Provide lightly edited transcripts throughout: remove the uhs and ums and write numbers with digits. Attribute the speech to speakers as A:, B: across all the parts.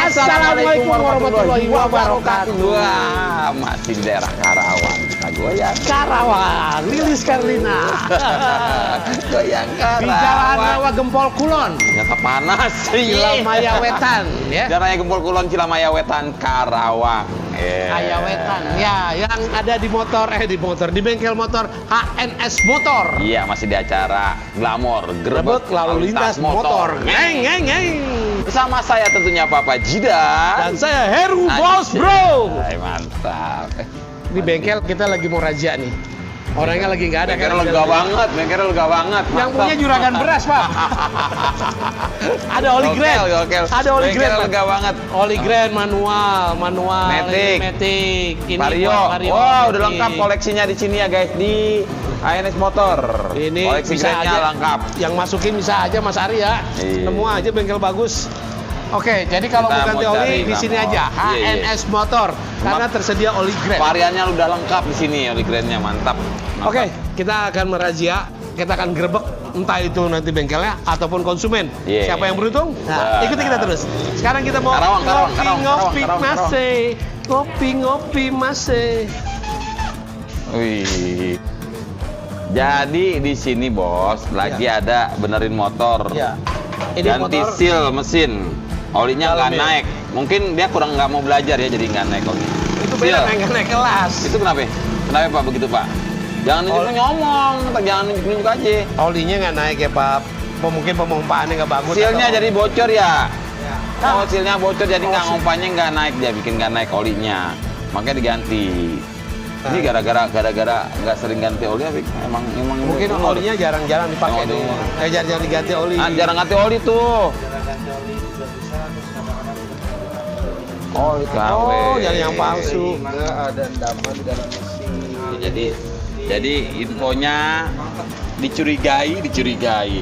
A: Assalamualaikum warahmatullahi wabarakatuh.
B: Wah, masih di daerah Karawang. Kita goyang
A: Karawang, Lilis Karlina.
B: goyang Karawang.
A: Di Jalan Rawa Gempol Kulon.
B: Ya panas sih.
A: Cilamaya Wetan, ya.
B: Jalan Raya Gempol Kulon, Cilamaya Wetan, Karawang.
A: Ayawetan, ya, yang ada di di bengkel motor HNS Motor.
B: Iya, masih di acara Glamor,
A: Grebek lalu lintas motor. Ngeng, ngeng, ngeng.
B: Bersama saya tentunya Papa Jidan.
A: Dan saya Heru Bos Bro.
B: Ay, mantap.
A: Di bengkel kita lagi mau razia nih. Orangnya lagi nggak ada.
B: Bengkelnya lega banget, bengkelnya lega banget.
A: Yang punya juragan beras, Pak. Ada oli grand. Ada oli grand.
B: Lega banget.
A: Oli grand manual.
B: Matic.
A: Ini
B: Vario. Wow, udah lengkap koleksinya di sini ya guys, di HNS Motor.
A: Ini
B: koleksi
A: bisa
B: grandnya
A: aja
B: lengkap.
A: Yang masukin bisa aja Mas Ari ya.
B: Iya.
A: Semua aja bengkel bagus. Oke, jadi kalau
B: Kita
A: mau ganti
B: mau
A: oli
B: cari
A: di sini
B: Glamor.
A: aja
B: Iya.
A: HNS Motor karena tersedia oli grand.
B: Variannya udah lengkap di sini, oli grandnya mantap.
A: Oke, kita akan merazia, kita akan gerebek entah itu nanti bengkelnya ataupun konsumen.
B: Yeah.
A: Siapa yang beruntung? Nah, ikuti kita terus. Sekarang kita mau ngopi masih.
B: Wih. Jadi di sini bos lagi ada benerin motor.
A: Ya. Ini
B: Ganti
A: motor
B: seal mesin. Olinya nggak
A: Dalam ya?
B: naik. Mungkin dia kurang nggak mau belajar ya, jadi nggak naik oli.
A: itu beda
B: Seal.
A: naik kelas.
B: Itu kenapa? Kenapa Pak begitu Pak? Jangan nunjuk ngomong, jangan nunjuk aja.
A: Olinya nggak naik ya Pak. Mungkin pemompaannya nggak bagus.
B: Sealnya
A: atau-
B: jadi bocor ya.
A: Nah.
B: Oh, sealnya bocor jadi nggak
A: Oh,
B: ngompanya nggak naik, dia bikin nggak naik olinya. Makanya diganti. Ini gara-gara nggak sering ganti oli, ya, emang
A: Mungkin
B: umur.
A: olinya jarang-jarang dipakai
B: Oh,
A: nih. Jarang diganti oli.
B: Jarang ganti oli tuh. Oh, KW.
A: Oh, jangan yang palsu.
C: Ada endapan di dalam mesin.
B: Jadi infonya dicurigai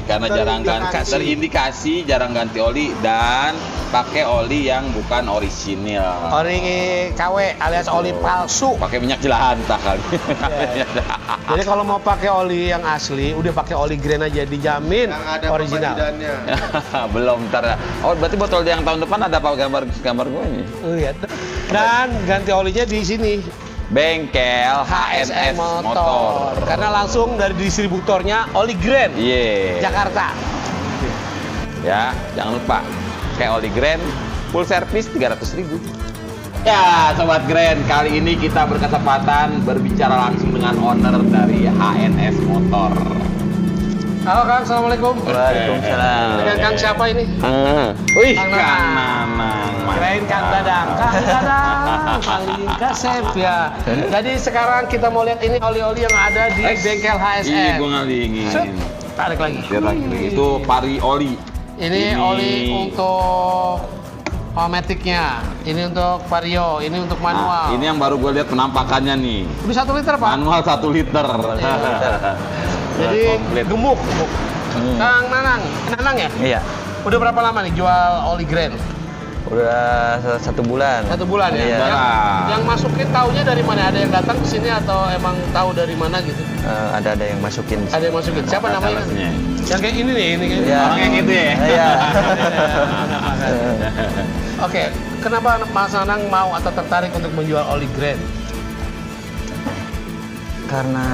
B: karena jarang terindikasi jarang ganti oli dan pakai oli yang bukan orisinil.
A: Oli KW alias oli palsu.
B: Pakai minyak jelantah kali.
A: Jadi kalau mau pakai oli yang asli, udah pakai oli grand aja dijamin
C: Yang ada
A: original.
C: pembediannya.
B: Belum ntar. Oh, berarti botol yang tahun depan ada apa gambar gue ini?
A: Lihat. Dan ganti olinya di sini.
B: Bengkel HNS Motor.
A: Karena langsung dari distributornya oli grand
B: Iya.
A: Jakarta.
B: Ya, jangan lupa kayak oli grand full service 300.000. Ya, sobat Grand, kali ini kita berkesempatan berbicara langsung dengan owner dari HNS Motor.
A: Halo Kang, assalamualaikum.
B: Waalaikumsalam.
A: Dengan Kang siapa ini?
B: Wih,
A: Kang
B: Kang
A: Nanang.
B: Nanang.
A: Kirain Kang Dadang. Kang Dadang, paling kasep ya. Jadi sekarang kita mau lihat ini oli-oli yang ada di bengkel HSM.
B: Iya, gue nggak diingin.
A: Set, tarik lagi.
B: Itu pari oli.
A: Ini oli untuk Matic-nya, ini untuk Vario, ini untuk manual.
B: Nah, ini yang baru gue lihat penampakannya nih.
A: Udah 1 liter Pak.
B: Manual 1 liter.
A: Jadi
B: Komplit.
A: gemuk. Kang Nanang ya?
D: Iya,
A: Udah berapa lama nih jual oli grand?
D: udah 1 bulan.
A: 1 bulan ya?
D: Iya.
A: Yang masukin taunya dari mana? Ada yang datang ke sini atau emang tahu dari mana gitu?
D: Ada yang masukin.
A: Ada yang masukin. Siapa namanya?
B: Salesnya.
A: Yang kayak ini nih, ini kayak
D: Iya.
B: Orang yang gitu ya?
D: Iya.
A: Oke, kenapa Mas Nanang mau atau tertarik untuk menjual oli grand?
D: Karena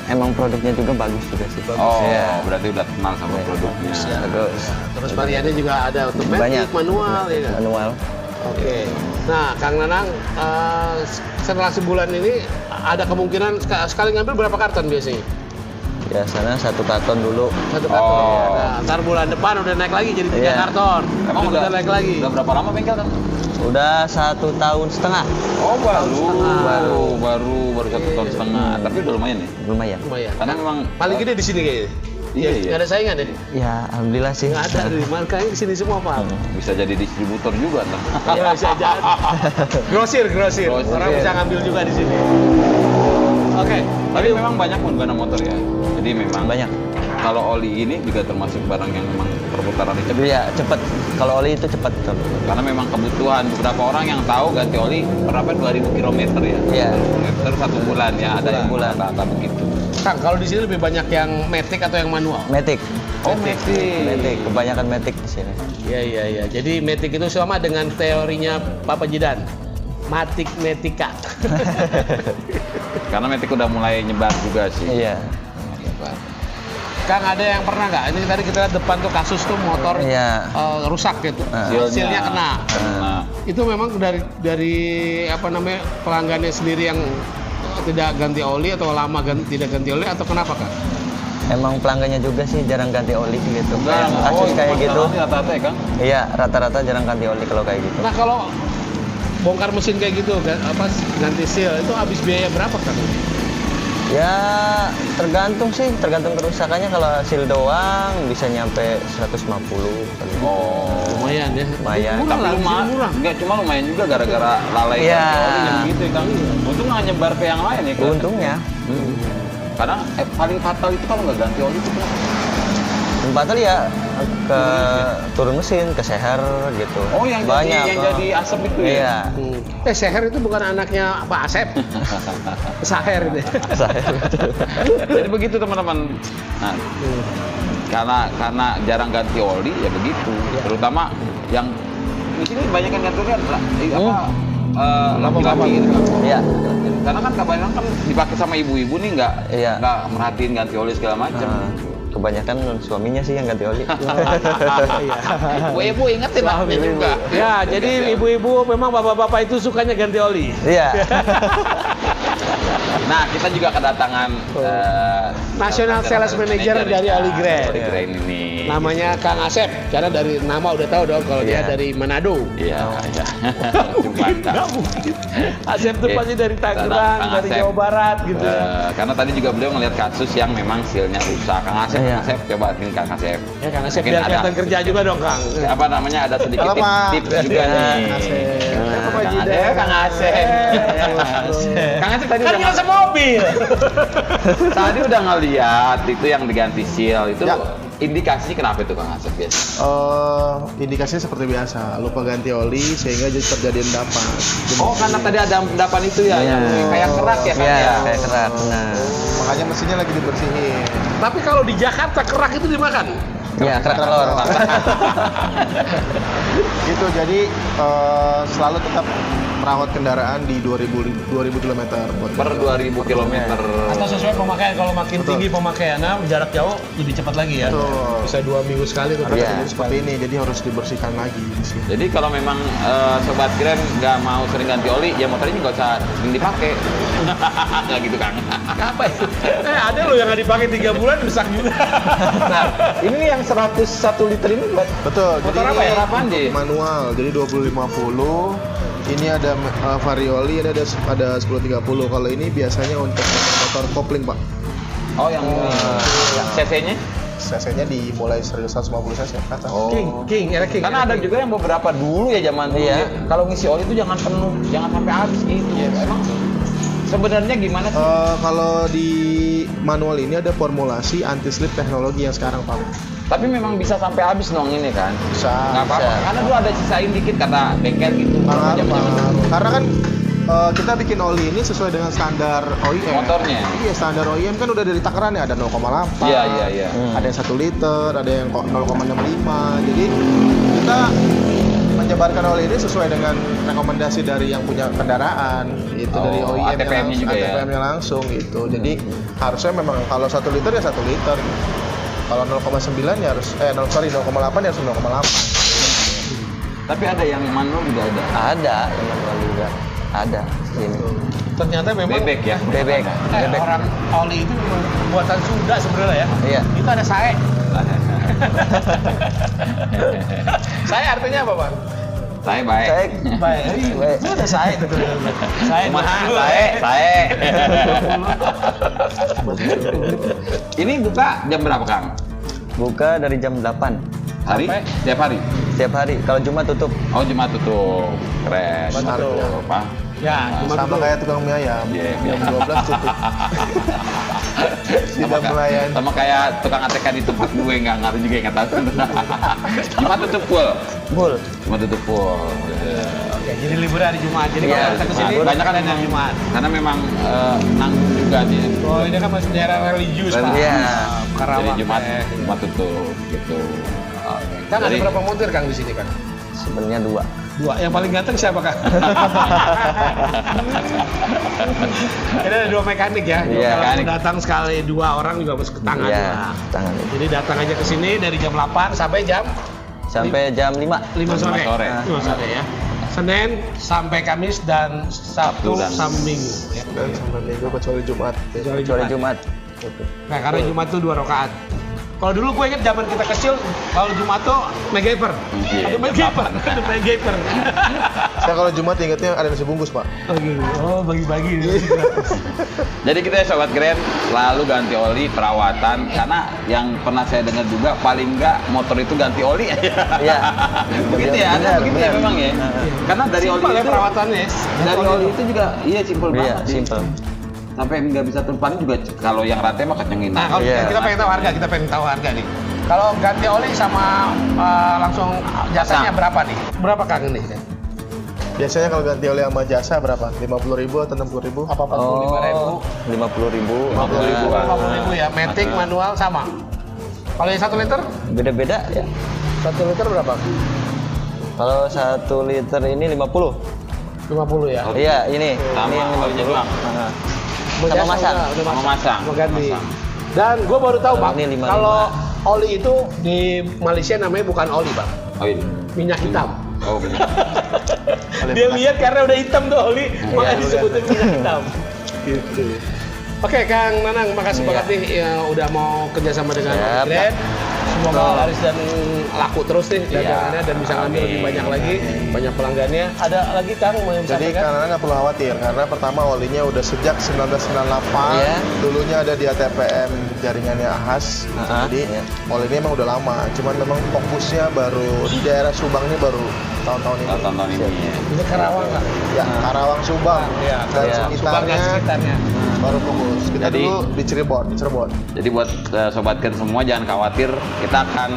D: emang produknya juga bagus juga sih.
B: Oh,
D: Iya.
B: berarti udah kenal sama produknya.
D: Bagus.
A: Terus variannya juga ada untuk
D: Banyak.
A: manual ya kan?
D: Manual.
A: Oke. Nah, Kang Nanang, setelah sebulan ini ada kemungkinan sekali ngambil berapa karton biasanya?
D: Biasanya 1 karton dulu.
A: 1 karton.
B: Oh.
A: Nah, ntar bulan depan udah naik lagi jadi 3
D: Iya.
A: karton.
B: Tapi
A: Oh, udah naik lagi.
B: Udah berapa lama bengkel kan?
D: Udah 1,5 tahun.
B: Oh, baru
A: setengah.
B: 1 tahun setengah. Tapi udah lumayan ya.
D: Lumayan.
A: Lumayan.
B: Karena memang
A: Paling gede di sini kayaknya.
B: Iya, iya.
A: Nggak ada saingan deh.
D: Ya, alhamdulillah sih.
A: Nggak ada di markanya di sini semua Pak.
B: bisa jadi distributor juga ntar.
A: Iya bisa jadi. Grosir.
B: Grosir.
A: Orang bisa ngambil juga di sini. Oke.
B: Tapi memang banyak pengguna motor ya. Jadi memang
D: Banyak.
B: kalau oli ini juga termasuk barang yang memang perputarannya cepat.
D: Tapi ya cepet. Kalau oli itu cepet.
B: Karena memang kebutuhan beberapa orang yang tahu ganti oli berapa 2000 km ya.
D: Iya.
B: Kilometer 1 bulan ya, ada yang
D: Bulan.
B: rata-rata begitu.
A: Kang, kalau di sini lebih banyak yang matic atau yang manual?
D: Matic.
B: Oh, Matic.
D: Matic, kebanyakan Matic di sini.
A: Iya. Jadi matic itu sama dengan teorinya Papa Jidan. Matika.
B: Karena Matic udah mulai nyebar juga sih.
D: Iya.
B: Nyebar.
A: Kang, ada yang pernah nggak? Ini tadi kita lihat depan tuh kasus tuh motor
D: Iya.
A: rusak gitu,
B: Silnya.
A: silnya kena.
B: Kena.
A: Itu memang dari apa namanya pelanggannya sendiri yang tidak ganti oli atau lama tidak ganti oli atau kenapa Kang?
D: Emang pelanggannya juga sih jarang ganti oli gitu.
B: Enggak,
D: Kasus kayak gitu.
B: Rata-rata ya, Kang?
D: Iya, rata-rata jarang ganti oli kalau kayak gitu.
A: Nah kalau bongkar mesin kayak gitu, ganti seal itu habis biaya berapa Kang?
D: Ya tergantung sih, tergantung kerusakannya. Kalau seal doang bisa nyampe 150 kali.
B: Oh.
A: Lumayan ya.
D: Lumayan.
A: Murah lah, di sini murah.
B: Enggak, cuma lumayan juga gara-gara lalai
D: Iya.
B: ganti oli yang gitu ya, Kang. Untung nggak nyebar ke yang lain ya, Kang.
D: Untungnya
B: Karena paling fatal itu kalau nggak ganti oli itu kenapa?
D: tempatnya ya ke turun mesin, ke seher gitu.
B: Oh, yang
D: banyak.
B: jadi asap itu ya?
D: Iya.
A: Seher itu bukan anaknya Pak Asep. Saher itu.
D: Seher.
B: Jadi begitu teman-teman. Nah, karena jarang ganti oli ya begitu. Terutama yang di sini banyak yang ganti oli adalah laki-laki gitu kan.
D: Iya.
B: Karena kan kebanyakan kan dipakai sama ibu-ibu nih nggak
D: Iya.
B: merhatiin ganti oli segala macam.
D: Kebanyakan suaminya sih yang ganti oli.
B: Ibu-ibu ingetin lah ini juga.
A: Ya, jadi ibu-ibu memang bapak-bapak itu sukanya ganti oli.
D: Iya.
B: Nah, kita juga kedatangan
A: National Sales Manager dari Oli Grand.
B: Oli Grand ini.
A: Namanya Kang Asep, karena dari nama udah tahu dong kalau dia
D: Iya.
A: dari Manado.
B: Iya, iya.
A: Nggak mungkin. Asep tuh pasti dari Tangerang,
B: Kang
A: dari
B: Asep.
A: Jawa Barat gitu.
B: Karena tadi juga beliau ngelihat kasus yang memang sealnya rusak. Kang Asep,
D: Iya.
B: Kang Asep, coba ini Kang Asep.
A: Ya Kang Asep
B: Mungkin
A: biar
B: ada-
A: kelihatan kerja juga dong Kang.
B: Apa namanya, ada sedikit
C: Halo, Pak.
B: tips juga
A: Iya,
B: nih.
A: Kang Asep.
B: Nah,
A: Pak
B: Kang
A: Jidan.
B: Asep, Kang Asep. Kang Asep tadi
A: Kan
B: udah
A: ngerasa mobil.
B: tadi udah ngeliat itu yang diganti seal itu
C: Ya.
B: indikasi kenapa itu Kang Asep biasa?
C: Indikasinya seperti biasa, lupa ganti oli sehingga jadi terjadi endapan.
B: Oh, karena tadi ada endapan itu ya,
D: Iya.
B: yang kayak kerak ya kan
D: Iya,
B: ya.
D: kayak kerak. Nah.
C: Makanya mesinnya lagi dibersihin.
A: Tapi kalau di Jakarta kerak itu dimakan.
D: Iya, kerak telur.
C: Gitu, jadi selalu tetap merawat kendaraan di 2000 km.
B: Per 2000 km.
A: Atau sesuai pemakaian, kalau makin
C: Betul.
A: tinggi pemakaiannya jarak jauh lebih cepat lagi ya.
C: Betul.
A: Bisa 2 minggu sekali tuh.
C: Ada
D: Iya.
C: kejadian seperti ini, jadi harus dibersihkan lagi di sini.
B: Jadi kalau memang sobat Grand nggak mau sering ganti oli, ya motornya nggak usah sering dipakai. Nggak gitu Kang.
A: Apa ya? Ada loh yang nggak dipakai 3 bulan rusak juga.
B: Nah, ini yang 101 liter ini buat
C: Betul.
B: motor apa ya? Apaan, Ji?
C: Manual, jadi 2050. Ini ada varioli, ini ada 1030. Kalau ini biasanya untuk motor kopling, Pak.
B: Oh, yang ini. CC-nya?
C: cc-nya dimulai 150 cc ke atas.
B: Oh.
A: Era King.
B: Karena ada juga yang beberapa dulu ya zaman dulu.
D: Iya.
B: Ya, kalau ngisi oli itu jangan penuh, jangan sampai habis gitu. Emang sebenarnya gimana sih?
C: Kalau di manual ini ada formulasi anti-slip teknologi yang sekarang, Pak.
B: Tapi memang bisa sampai habis dong ini kan?
C: Bisa.
B: Nggak apa-apa.
D: Bisa.
B: Karena dulu ada sisain dikit kata bengkel gitu.
C: Pengaruh,
B: Zaman-zaman dulu.
C: Pak. Karena kan kita bikin oli ini sesuai dengan standar OEM.
B: Motornya.
C: Iya, standar OEM kan udah dari takarannya ada 0,8.
B: Iya, iya.
C: Ada yang 1 liter, ada yang 0,65. Jadi kita menyebarkan oli ini sesuai dengan rekomendasi dari yang punya kendaraan, itu
B: Oh,
C: dari OEM
B: ATPM-nya juga ya?
C: ATPM-nya langsung gitu. Jadi harusnya memang kalau 1 liter ya 1 liter. Kalau 0,9 ya harus 0,8 ya harus 0,8.
B: Tapi ada yang manual juga ada.
D: Ada yang manual juga. Ada ini.
A: Ternyata memang
B: Bebek ya?
D: Bebek. Bebek.
A: orang oli itu memang buatan Sunda sebenarnya ya.
D: Iya.
A: Itu ada sae. Sae artinya apa, Pak?
B: Saya baik.
D: Saya
A: Baik.
D: Baik.
A: Itu ada sae tuh. Sae
B: Kumaha,
A: 20.
B: saya. Ini buka jam berapa, Kang?
D: buka dari jam 8
B: Hari?
A: Sampai?
B: Setiap hari?
D: setiap hari. Kalau Jumat tutup.
B: Oh, Jumat tutup. Keren.
C: Betul.
B: Apa?
A: Ya, cuma
C: Sama
A: tutup.
C: kayak tukang mie ayam.
B: Iya,
C: Jam 12 tutup. Tidak melayani.
B: Sama kayak tukang ATK di tempat gue nggak ngaruh juga nggak tahu. Jumat tutup full.
D: Full.
B: Jumat tutup full.
A: Oke, jadi libur hari Jumat. Jadi
B: Iya,
A: kalau kita kesini
B: Jumat.
A: banyak kan hari Jumat.
B: Karena memang nanggung juga dia.
A: Oh, ini kan masih daerah religius, Pak.
D: Iya.
B: Jadi
A: Karawang.
B: Jumat tutup gitu.
A: Kan ada
B: Jadi-
A: berapa montir Kang di sini, Kang?
D: Sebenarnya 2.
A: Dua. Yang paling ganteng siapa, Kang? Ini ada 2 mekanik ya.
D: Iya,
A: Kalau
B: mekanik.
A: datang sekali 2 orang juga harus ke tangan.
D: Iya,
A: lah.
D: tangan.
A: Jadi datang aja ke sini dari jam 8 sampai jam
D: Sampai jam 5.
A: 5 sore.
B: 5 sore.
A: 5 sore ya. Senin sampai Kamis dan Sabtu
B: Sabtu dan-
A: sampai Minggu ya.
C: Dan sampai minggu kecuali Jumat.
A: Kecuali
D: Kecuali
A: Jumat.
D: Jumat.
A: Nah, karena Jumat tuh 2 rakaat. Kalau dulu gue inget zaman kita kecil, kalau Jumat tuh MacGyver.
B: Iya,
A: Ada MacGyver, ada MacGyver.
C: Saya kalau Jumat ingetnya ada nasi bungkus, Pak.
A: Oh gitu. Oh, bagi-bagi.
B: Jadi kita ya Sobat Grand selalu ganti oli, perawatan karena yang pernah saya dengar juga paling enggak motor itu ganti oli.
D: Iya.
B: Begitu ya, ada
D: Benar,
B: begitu ya
D: benar.
B: memang ya. Karena dari oli
A: Simpel ya
B: itu
A: perawatannya.
B: dari oli itu juga iya simpel
D: Iya,
B: banget. sih.
D: simple.
B: Sampai nggak bisa tumpahin juga kalau yang rate mah kencengin.
A: Nah, kalau
D: Iya.
A: kita pengen tahu harga, nih. Kalau ganti oli sama langsung jasanya
B: Pasang.
A: berapa nih? Berapa Kang ini?
C: Biasanya kalau ganti oli sama jasa berapa? 50.000 atau 60.000?
A: Apa 45.000?
D: 50.000.
B: 50.000.
A: 50.000 ya, matic manual sama. Kalau yang 1 liter?
D: Beda-beda ya.
A: 1 liter berapa?
D: Kalau 1 liter ini 50.
A: 50 ya.
B: Oh,
D: Iya, ini.
B: Sama,
D: Ini yang
B: olinya
D: 50.
B: doang.
D: Nah.
A: Mau
D: Sama
A: jasa
D: masang.
A: udah
B: Sama masang.
A: Mau ganti.
B: Masang.
A: Dan gue baru tahu
D: Kalau
A: Bang,
D: ini 55.
A: kalau oli itu di Malaysia namanya bukan oli Bang,
B: Oh ini.
A: minyak hitam.
B: Oh benar.
A: Dia lihat karena udah hitam tuh oli, makanya
C: Iya,
A: disebutin minyak hitam. Gitu. Oke Kang Nanang, makasih
D: Iya.
A: banget nih ya, udah mau kerjasama dengan
D: Siap.
A: Grand. Semoga laris dan laku terus nih dagangannya dan bisa ngambil lebih
B: Amin.
A: banyak lagi, banyak pelanggannya. Ada lagi Kang mau yang
C: Jadi
A: sampaikan?
C: karena nggak perlu khawatir karena pertama olinya udah sejak 1998.
D: Iya.
C: Dulunya ada di ATPM jaringannya Ahas. Jadi
D: iya.
C: oli ini emang udah lama. Cuman memang fokusnya baru di daerah Subang ini baru tahun-tahun ini.
B: Tonton ini. Ya.
A: Ini Karawang Kang.
C: Ya, Karawang Subang
A: Iya,
C: dan
D: iya.
A: Subang dan
C: sekitarnya
A: sekitarnya.
C: baru fokus. Kita
B: Jadi-
C: dulu di Cirebon.
B: Jadi buat Sobat Grand semua jangan khawatir, kita akan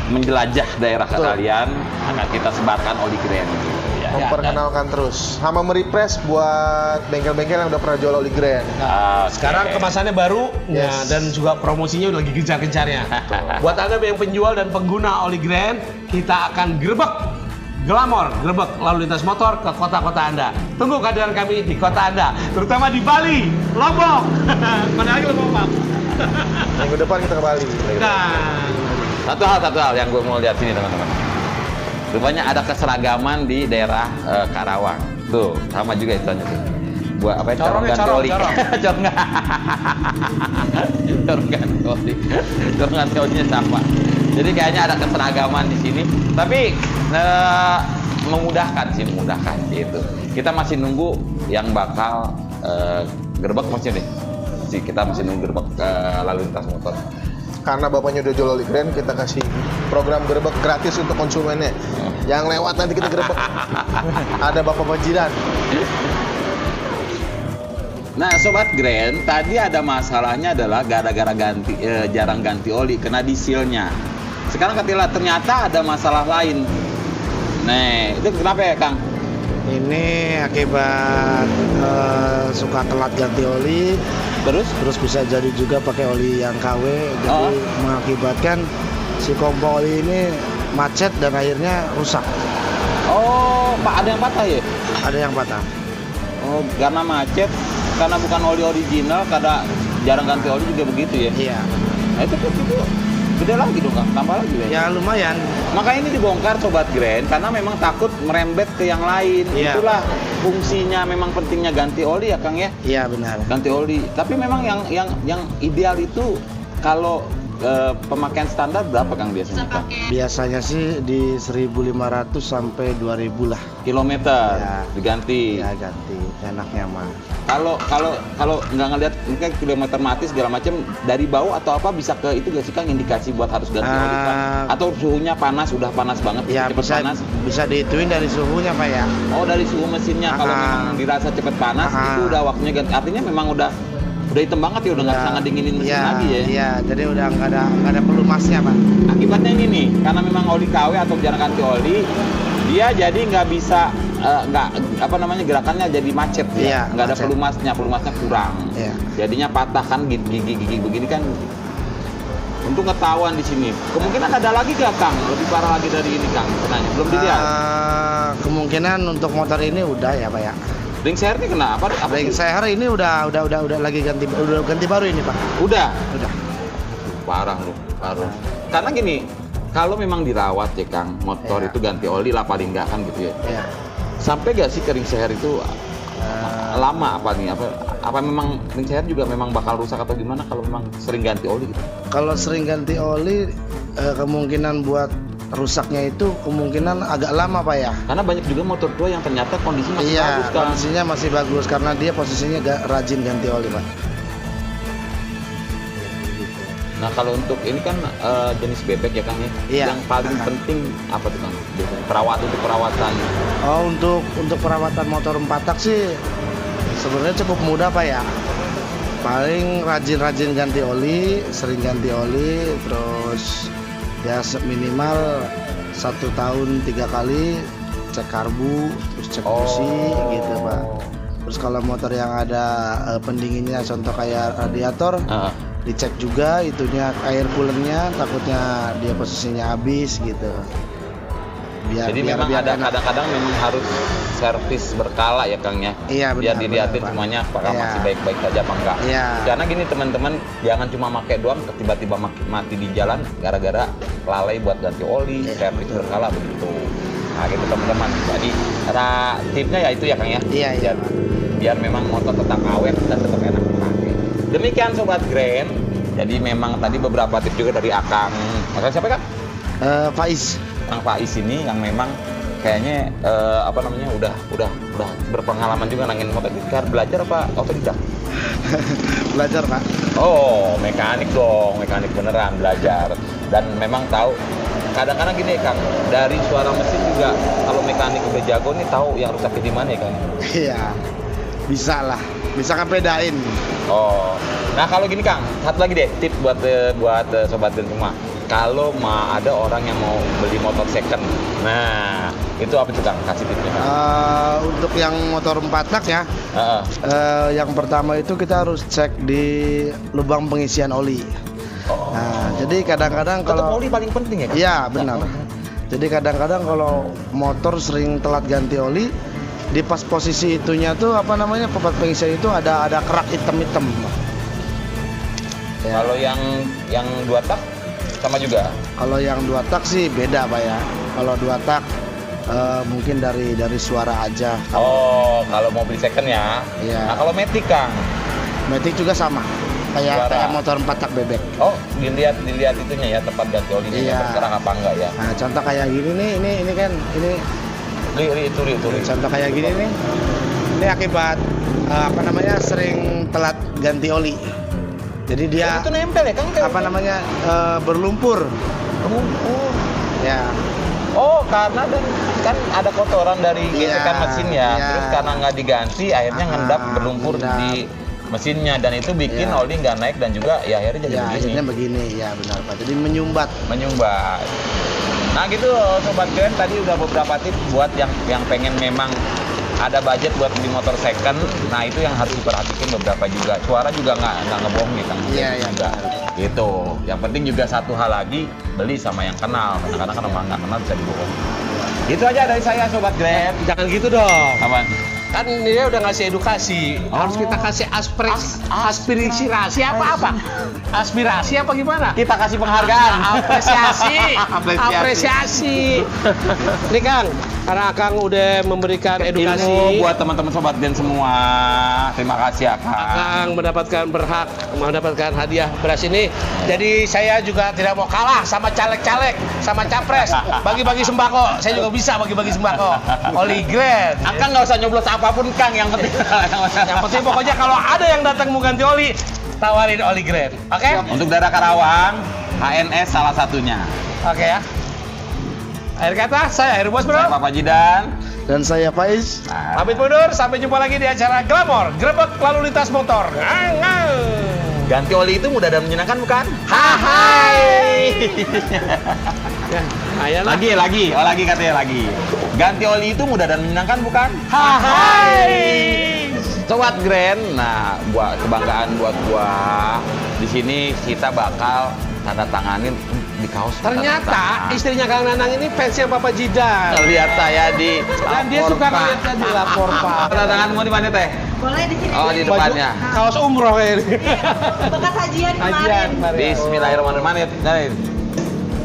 B: menjelajah daerah
C: Betul.
B: kalian, akan kita sebarkan oli Grand. Gitu, ya.
C: Memperkenalkan terus. Sama merefresh buat bengkel-bengkel yang udah pernah jual oli Grand.
B: Ah,
A: Sekarang
B: oke.
A: kemasannya baru ya,
C: Yes.
A: dan juga promosinya udah lagi gencar-gencarnya. Buat Anda yang penjual dan pengguna oli Grand, kita akan gerebek lalu lintas motor ke kota-kota Anda. Tunggu kehadiran kami di kota Anda, terutama di Bali, Lombok. Mana lagi Lombok, Pak?
C: Minggu depan kita ke Bali.
A: Nah,
B: Satu hal yang gue mau lihat sini teman-teman. Rupanya ada keseragaman di daerah Karawang. Tuh, sama juga istilahnya tuh. Buat apa ya?
A: Corong ya,
B: ganti
A: corong,
B: oli.
A: corong.
B: Corong ganti oli. Corong ganti olinya sama. Jadi kayaknya ada keseragaman di sini. Tapi memudahkan gitu. Kita masih nunggu yang bakal gerbek masih deh. Kita masih nunggu gerbek lalu lintas motor.
C: Karena bapaknya udah jual oli Grand, kita kasih program gerebek gratis untuk konsumennya. Yang lewat nanti kita gerebek. Ada bapak Panjiran.
B: Nah, Sobat Grand, tadi ada masalahnya adalah gara-gara jarang ganti oli, kena dieselnya. Sekarang ternyata ada masalah lain. Nah, itu kenapa ya, Kang?
E: Ini akibat suka telat ganti oli, terus bisa jadi juga pakai oli yang KW, jadi
B: Oh.
E: mengakibatkan si kompor oli ini macet dan akhirnya rusak.
B: Oh, Pak, ada yang patah ya?
E: Ada yang patah.
B: Oh, karena macet, karena bukan oli original, karena jarang ganti oli juga begitu ya?
E: Iya.
B: Nah, itu gede lagi dong, Kang. Tambah lagi ya?
E: Ya lumayan.
B: Makanya ini dibongkar Sobat Grand karena memang takut merembet ke yang lain.
E: Iya.
B: Itulah fungsinya, memang pentingnya ganti oli ya, Kang ya?
E: Iya benar.
B: Ganti oli. Tapi memang yang ideal itu kalau pemakaian standar berapa Kang biasanya, Kang?
E: Biasanya sih di 1.500 sampai 2.000 lah.
B: Kilometer
E: Ya.
B: diganti.
E: Ya ganti, enaknya mah.
B: Kalau nggak ngeliat mungkin kilometer mati segala macam dari bau atau apa bisa ke itu gak sih Kang indikasi buat harus ganti oli, Kang? Atau suhunya panas, udah panas banget,
E: Ya
B: cepet
E: bisa
B: panas?
E: bisa dihituin dari suhunya Pak ya.
B: Oh, dari suhu mesinnya kalau
E: Ah.
B: memang dirasa cepet panas
E: Ah.
B: itu udah waktunya ganti. Artinya memang udah Udah hitam banget ya, udah nggak bisa ngedinginin mesin lagi ya.
E: Iya, jadi udah nggak ada pelumasnya Pak.
B: Akibatnya ini nih, karena memang oli KW atau jarang ganti oli, dia jadi nggak bisa gerakannya jadi macet ya,
E: Iya,
B: nggak ada
E: macet.
B: pelumasnya kurang.
E: Iya.
B: Jadinya patah kan gigi begini kan. Untuk ketahuan di sini, kemungkinan ada lagi gak Kang? Lebih parah lagi dari ini Kang? Penanya belum dilihat.
E: Kemungkinan untuk motor ini udah ya Pak ya.
B: Ring share ini kena apa?
E: Ring share ini udah lagi ganti baru ini Pak.
B: Udah.
E: Udah.
B: Parah lu, parah. Karena gini, kalau memang dirawat ya Kang, motor
E: Iya.
B: itu ganti oli lah paling nggak kan gitu ya.
E: Iya.
B: Sampai gak sih ke ring share itu lama apa nih? Apa memang ring share juga memang bakal rusak atau gimana kalau memang sering ganti oli gitu?
E: Kalau sering ganti oli, kemungkinan buat rusaknya itu kemungkinan agak lama Pak ya.
B: Karena banyak juga motor tua yang ternyata kondisi masih
E: Iya,
B: bagus kan.
E: kondisinya masih bagus karena dia posisinya gak rajin ganti oli Pak.
B: Nah kalau untuk ini kan jenis bebek ya Kang ya.
E: Iya.
B: Yang paling penting apa tuh Kang? Biasanya perawatan.
E: Oh untuk perawatan motor 4 tak sih sebenarnya cukup mudah Pak ya. Paling rajin ganti oli, sering ganti oli, terus ya minimal 1 tahun 3 kali cek karbu, terus cek busi gitu Pak. Terus kalau motor yang ada pendinginnya contoh kayak radiator, dicek juga itunya air coolernya, takutnya dia posisinya habis gitu.
B: Jadi memang ada kadang-kadang memang harus servis berkala ya Kang ya.
E: Iya benar.
B: Biar dilihatin
E: benar, Pak.
B: semuanya apakah
E: Iya.
B: masih baik-baik saja apa enggak.
E: Iya.
B: Karena gini teman-teman, jangan cuma pakai doang tiba-tiba mati di jalan gara-gara lalai buat ganti oli,
E: Iya,
B: servis berkala begitu. Nah gitu teman-teman. Jadi tipsnya ya itu ya Kang ya.
E: Iya.
B: Biar memang motor tetap awet dan tetap enak dipakai. Demikian Sobat Grand. Jadi memang tadi beberapa tips juga dari Akang. Akang siapa Kang?
E: Faiz.
B: Kang Faiz ini yang memang kayaknya udah berpengalaman juga nangin motor. Kan belajar apa otodidak?
E: Belajar Pak.
B: Oh, mekanik dong, mekanik beneran belajar. Dan memang tahu kadang-kadang gini Kang, dari suara mesin juga kalau mekanik udah jago nih tahu yang rusaknya di mana ya Kang.
E: Iya. Bisa lah. Bisa ngebedain.
B: Oh. Nah, kalau gini Kang, satu lagi deh tip buat sobat Grand semua. Kalau ada orang yang mau beli motor second, nah itu apa tuh Kang? Kasih tipsnya Kang.
E: Untuk yang motor 4 tak ya, yang pertama itu kita harus cek di lubang pengisian oli. Nah, jadi kadang-kadang
B: Tetap
E: kalau
B: oli paling penting ya Kang?
E: iya benar. Jadi kadang-kadang kalau motor sering telat ganti oli, di pas posisi itunya tuh pempat pengisian itu ada kerak hitam-hitam. Ya.
B: Kalau yang 2 tak sama juga.
E: Kalau yang 2 tak sih beda Pak ya. Kalau 2 tak mungkin dari suara aja.
B: Kalau mau beli second ya.
E: Iya.
B: Nah, kalau Matic Kang.
E: Matic juga sama. Kayak
B: Suara.
E: motor 4 tak bebek.
B: Oh, dilihat itunya ya, tempat ganti olinya
E: Iya.
B: bergerak apa enggak ya.
E: Nah, contoh kayak gini nih, ini kan
B: Itu.
E: contoh kayak gini nih. Ini akibat sering telat ganti oli. Jadi dia
B: Itu nempel ya Kang?
E: berlumpur. Ya.
B: Oh, karena kan ada kotoran dari
E: Iya,
B: gesekan mesin ya.
E: iya.
B: Terus karena nggak diganti, akhirnya ngendap berlumpur
E: ngendap.
B: di mesinnya dan itu bikin
E: Iya.
B: oli nggak naik dan juga ya akhirnya jadi
E: Ya,
B: begini.
E: akhirnya begini. Ya, benar Pak. Jadi menyumbat.
B: Menyumbat. Nah gitu Sobat Grand, tadi udah beberapa tips buat yang pengen memang ada budget buat beli motor second. Nah itu yang harus diperhatikan beberapa juga. Suara juga nggak ngebohong nih Kang.
E: Iya,
B: juga. Gitu. Yang penting juga satu hal lagi, beli sama yang kenal. Kadang-kadang kan orang nggak kenal bisa dibohong. Itu aja dari saya Sobat Grand.
A: Jangan gitu dong.
B: Apaan?
A: Kan dia udah ngasih edukasi. Harus kita kasih aspirasi apa? Aspirasi apa gimana?
B: Kita kasih penghargaan.
A: Apresiasi. Nih Kang, karena Kang udah memberikan edukasi.
B: Ilmu buat teman-teman Sobat Grand semua. Terima kasih ya Kang.
A: Kang berhak mendapatkan hadiah beras ini. Jadi saya juga tidak mau kalah sama caleg-caleg, sama capres. Bagi-bagi sembako, saya juga bisa bagi-bagi sembako. Oli Grand.
B: Akang nggak usah nyoblos apapun Kang, yang penting.
A: Yang penting pokoknya kalau ada yang datang mau ganti oli, tawarin Oli Grand. Oke?
B: Untuk daerah Karawang, HNS salah satunya.
A: Oke ya. Akhir kata, saya Heru Bos Bro.
B: Saya Papa Jidan.
E: Dan saya Faiz.
A: Pamit mundur, sampai jumpa lagi di acara Glamor, Grebek Lalu Lintas Motor.
B: Ganti oli itu mudah dan menyenangkan bukan?
A: Hai. Ayolah.
B: Lagi katanya lagi. Ganti oli itu mudah dan menyenangkan bukan?
A: Hai.
B: Sobat Grand, nah buat kebanggaan buat gua di sini kita bakal tanda tanganin di kaos.
A: Ternyata istrinya Kang Nanang ini fansnya Papa Jidan.
B: Lihat saya di
A: Dan dia suka ngeliatnya di lapor Pak.
B: Tanda tangan mau di mana teh?
F: Boleh di sini.
B: Oh di depannya.
A: Kaos umroh kayak ini.
F: Bekas hajian kemarin.
B: Bismillahirrahmanirrahim.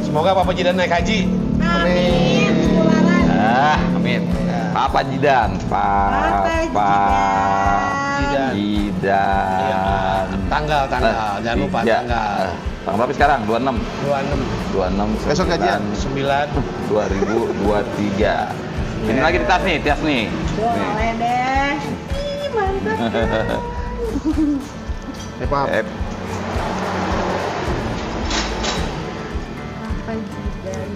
A: Semoga Papa Jidan naik haji.
F: Amin. Ketularan.
B: Amin. Papa Jidan, Jidan.
A: Tanggal, jangan lupa tanggal.
B: Tanggal berapa sekarang? 26.
A: 26.
B: 26.
C: Besok gajian.
A: 9.
B: 2023. Ini lagi di tas nih. Nih.
F: Boleh deh. Ih, mantap.
C: Maaf.
F: Apa jidan?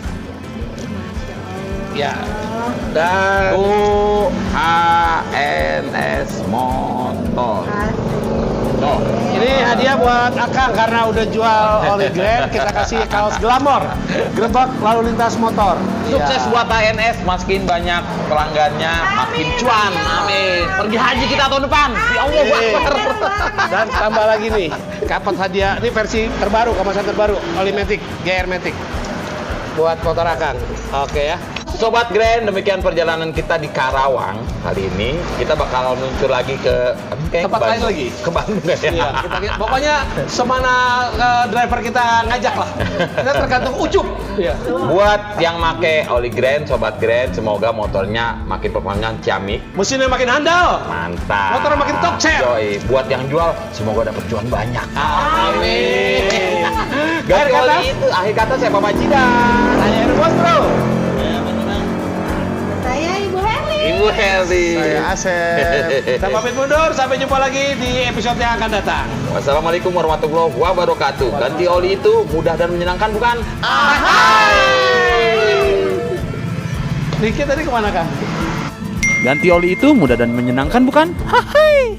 F: Masya Allah.
A: Ya. Dan
B: HNS Motor. Oh,
A: ini hadiah buat Akang karena udah jual oli Grand, kita kasih kaos Glamor, Grebek Lalu Lintas Motor.
B: sukses
A: Iya.
B: buat HNS, makin banyak pelanggannya, makin cuan. Amin. Pergi haji kita tahun depan. Ya Allah Akbar.
A: Dan tambah lagi nih, kapat hadiah, ini versi terbaru, kemasan terbaru, oli Matic, GR Matic. Buat motor Akang. Oke ya.
B: Sobat Grand, demikian perjalanan kita di Karawang kali ini. Kita bakal muncul lagi ke
A: Tempat lain lagi?
B: Ke Bandung ya.
A: Iya, pokoknya semana driver kita ngajak lah. Kita tergantung ucup. Iya.
B: Buat yang make oli Grand, Sobat Grand, semoga motornya makin performanya ciamik.
A: Mesinnya makin handal.
B: Mantap.
A: Motor makin top chair.
B: Yoi. Buat yang jual, semoga dapat cuan banyak.
A: Amin.
B: Ganti
A: Akhir kata?
B: oli itu, akhir kata saya Papa Jidan.
A: Saya Erbos Bro.
F: Saya Ibu Heli.
B: Ibu Heli.
C: Saya Asep.
A: Kita pamit mundur, sampai jumpa lagi di episode yang akan datang.
B: Wassalamualaikum warahmatullahi wabarakatuh. Ganti oli itu mudah dan menyenangkan bukan?
A: Dikit tadi kemana Kang?
G: Ganti oli itu mudah dan menyenangkan bukan? Hai.